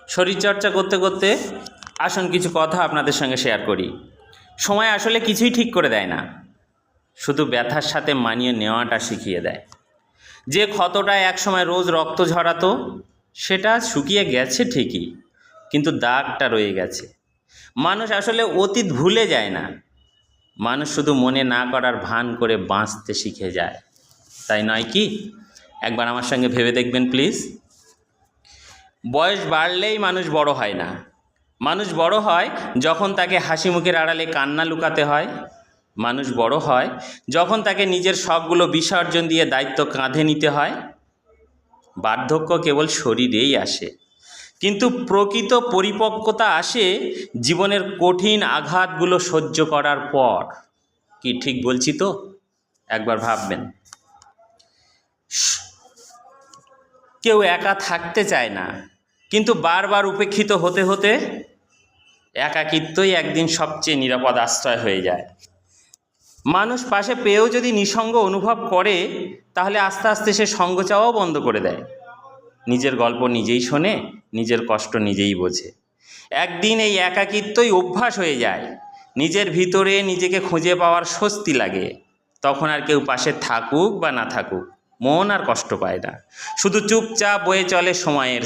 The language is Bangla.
শরীরচর্চা করতে করতে আসুন কিছু কথা আপনাদের সঙ্গে শেয়ার করি। সময় আসলে কিছুই ঠিক করে দেয় না, শুধু ব্যথার সাথে মানিয়ে নেওয়াটা শিখিয়ে দেয়। যে ক্ষতটা একসময় রোজ রক্ত ঝরাতো সেটা শুকিয়ে গেছে ঠিকই, কিন্তু দাগটা রয়ে গেছে। মানুষ আসলে অতীত ভুলে যায় না, মানুষ শুধু মনে না করার ভান করে বাঁচতে শিখে যায়, তাই নয় কি? একবার আমার সঙ্গে ভেবে দেখবেন প্লিজ। বয়স বাড়লেই মানুষ বড় হয় না। মানুষ বড় হয় যখন তাকে হাসি মুখের আড়ালে কান্না লুকাতে হয়। মানুষ বড় হয় যখন তাকে নিজের শখগুলো বিসর্জন দিয়ে দায়িত্ব কাঁধে নিতে হয়। বার্ধক্য কেবল শরীরেই আসে, কিন্তু প্রকৃত পরিপক্কতা আসে জীবনের কঠিন আঘাতগুলো সহ্য করার পর। কি ঠিক বলছি তো? একবার ভাববেন। কেউ একা থাকতে চায় না, কিন্তু বারবার উপেক্ষিত হতে হতে একাকিত্বই একদিন সবচেয়ে নিরাপদ আশ্রয় হয়ে যায়। মানুষ পাশে পেয়েও যদি নিঃসঙ্গ অনুভব করে, তাহলে আস্তে আস্তে সে সঙ্গ চাওয়াও বন্ধ করে দেয়। নিজের গল্প নিজেই শোনে, নিজের কষ্ট নিজেই বোঝে। একদিন এই একাকিত্বই অভ্যাস হয়ে যায়, নিজের ভিতরে নিজেকে খুঁজে পাওয়ার স্বস্তি লাগে। তখন আর কেউ পাশে থাকুক বা না থাকুক, মন আর কষ্ট পায় না, শুধু চুপচাপ বয়ে চলে সময়ের